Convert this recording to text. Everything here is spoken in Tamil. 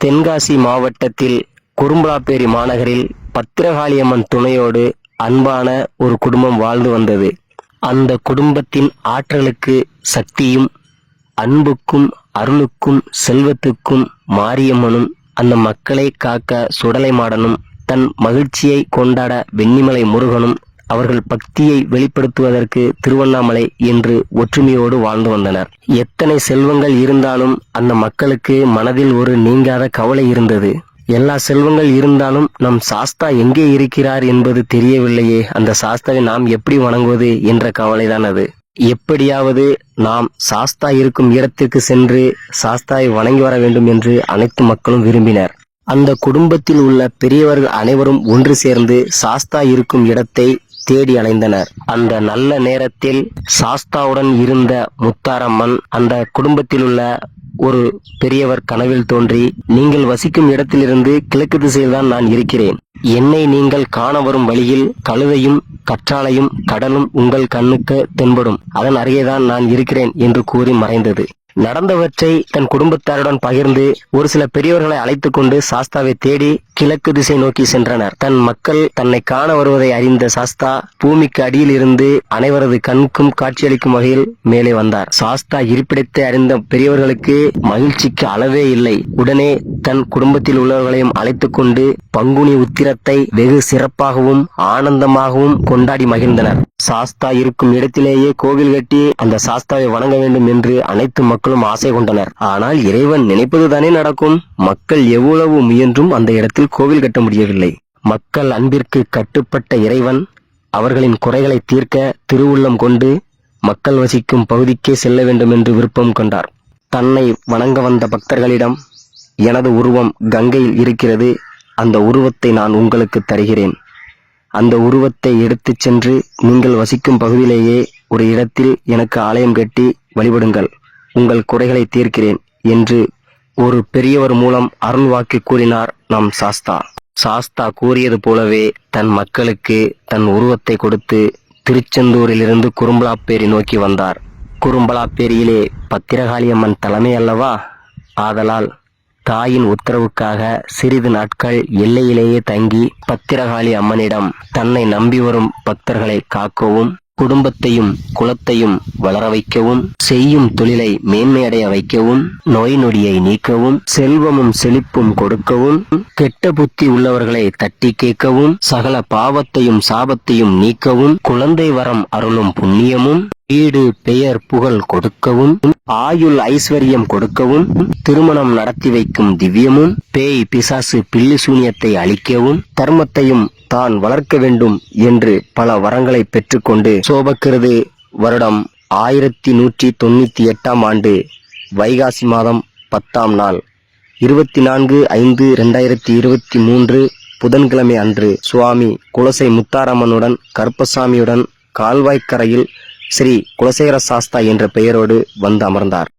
தென்காசி மாவட்டத்தில் குறும்பலாப்பேரி மாநகரில் பத்திரகாளியம்மன் துணையோடு அன்பான ஒரு குடும்பம் வாழ்ந்து வந்தது. அந்த குடும்பத்தின் ஆற்றலுக்கு, சக்தியும், அன்புக்கும், அருளுக்கும், செல்வத்துக்கும் மாரியம்மனும், அந்த மக்களை காக்க சுடலை மாடனும், தன் மகிழ்ச்சியை கொண்டாட வெண்ணிமலை முருகனும், அவர்கள் பக்தியை வெளிப்படுத்துவதற்கு திருவண்ணாமலை என்று ஒற்றுமையோடு வாழ்ந்து வந்தனர். எத்தனை செல்வங்கள் இருந்தாலும் அந்த மக்களுக்கு மனதில் ஒரு நீங்காத கவலை இருந்தது. எல்லா செல்வங்கள் இருந்தாலும் நம் சாஸ்தா எங்கே இருக்கிறார் என்பது தெரியவில்லையே, அந்த சாஸ்தாவை நாம் எப்படி வணங்குவது என்ற கவலைதான் அது. எப்படியாவது நாம் சாஸ்தா இருக்கும் இடத்திற்கு சென்று சாஸ்தாவை வணங்கி வர வேண்டும் என்று அனைத்து மக்களும் விரும்பினர். அந்த குடும்பத்தில் உள்ள பெரியவர்கள் அனைவரும் ஒன்று சேர்ந்து சாஸ்தா இருக்கும் இடத்தை தேடி அலைந்தனர். அந்த நல்ல நேரத்தில் சாஸ்தாவுடன் இருந்த முத்தாரம்மன் அந்த குடும்பத்தில் உள்ள ஒரு பெரியவர் கனவில் தோன்றி, நீங்கள் வசிக்கும் இடத்திலிருந்து கிழக்கு திசையில்தான் நான் இருக்கிறேன். என்னை நீங்கள் காண வரும் வழியில் கழுதையும் கற்றாழையும் கடலும் உங்கள் கண்ணுக்கு தென்படும். அதன் அருகேதான் நான் இருக்கிறேன் என்று கூறி மறைந்தது. நடந்தவற்றை தன் குடும்பத்தாருடன் பகிர்ந்து ஒரு சில பெரியவர்களை அழைத்துக் கொண்டு சாஸ்தாவை தேடி கிழக்கு திசை நோக்கி சென்றனர். தன் மக்கள் தன்னை காண வருவதை அறிந்த சாஸ்தா பூமிக்கு அடியில் இருந்து அனைவரது கண்ணுக்கும் காட்சியளிக்கும் வகையில் மேலே வந்தார். சாஸ்தா இருப்பிடத்தை அறிந்த பெரியவர்களுக்கு மகிழ்ச்சிக்கு அளவே இல்லை. உடனே தன் குடும்பத்தில் உள்ளவர்களையும் அழைத்துக் கொண்டு பங்குனி உத்திரத்தை வெகு சிறப்பாகவும் ஆனந்தமாகவும் கொண்டாடி மகிழ்ந்தனர். சாஸ்தா இருக்கும் இடத்திலேயே கோவில் கட்டி அந்த சாஸ்தாவை வணங்க வேண்டும் என்று அனைத்து மக்களும் ஆசை கொண்டனர். ஆனால் இறைவன் நினைப்பதுதானே நடக்கும். மக்கள் எவ்வளவு முயன்றும் அந்த இடத்தில் கோவில் கட்ட முடியவில்லை. மக்கள் அன்பிற்கு கட்டுப்பட்ட இறைவன் அவர்களின் குறைகளை தீர்க்க திருவுள்ளம் கொண்டு மக்கள் வசிக்கும் பகுதிக்கே செல்ல வேண்டும் என்று விருப்பம் கொண்டார். தன்னை வணங்க வந்த பக்தர்களிடம், எனது உருவம் கங்கையில் இருக்கிறது, அந்த உருவத்தை நான் உங்களுக்கு தருகிறேன். அந்த உருவத்தை எடுத்துச் சென்று நீங்கள் வசிக்கும் பகுதியிலேயே ஒரு இடத்தில் எனக்கு ஆலயம் கட்டி வழிபடுங்கள், உங்கள் குறைகளை தீர்க்கிறேன் என்று ஒரு பெரியவர் மூலம் அருள் வாக்கு கூறினார் நம் சாஸ்தா. சாஸ்தா கூறியது போலவே தன் மக்களுக்கு தன் உருவத்தை கொடுத்து திருச்செந்தூரிலிருந்து குறும்பலாப்பேரி நோக்கி வந்தார். குறும்பலாப்பேரியிலே பத்திரகாளியம்மன் தலைமை அல்லவா, ஆதலால் தாயின் உத்தரவுக்காக சிறிது நாட்கள் எல்லையிலேயே தங்கி பத்திரகாளி அம்மனிடம் தன்னை நம்பி வரும் பக்தர்களை காக்கவும், குடும்பத்தையும் குலத்தையும் வளர வைக்கவும், செய்யும் தொழிலை மேன்மையடைய வைக்கவும், நோய் நொடியை நீக்கவும், செல்வமும் செழிப்பும் கொடுக்கவும், கெட்ட புத்தி உள்ளவர்களை தட்டி கேட்கவும், சகல பாவத்தையும் சாபத்தையும் நீக்கவும், குழந்தை வரம் அருளும் புண்ணியமும், வீடு பெயர் புகழ் கொடுக்கவும், ஆயுள் ஐஸ்வர்யம் கொடுக்கவும், திருமணம் நடத்தி வைக்கும் திவ்யமும், பேய் பிசாசு பில்லி சூனியத்தை அழிக்கவும், தர்மத்தையும் தான் வளர்க்க வேண்டும் என்று பல வரங்களை பெற்றுக்கொண்டு சோபக்கிருது வருடம் 1198 ஆண்டு வைகாசி மாதம் 10ஆம் நாள் 24/5/2023 புதன்கிழமை அன்று சுவாமி குலசை முத்தாரம்மனுடன் கருப்பசாமியுடன் கால்வாய்க்கரையில் ஸ்ரீ குலசேகர சாஸ்தா என்ற பெயரோடு வந்து அமர்ந்தார்.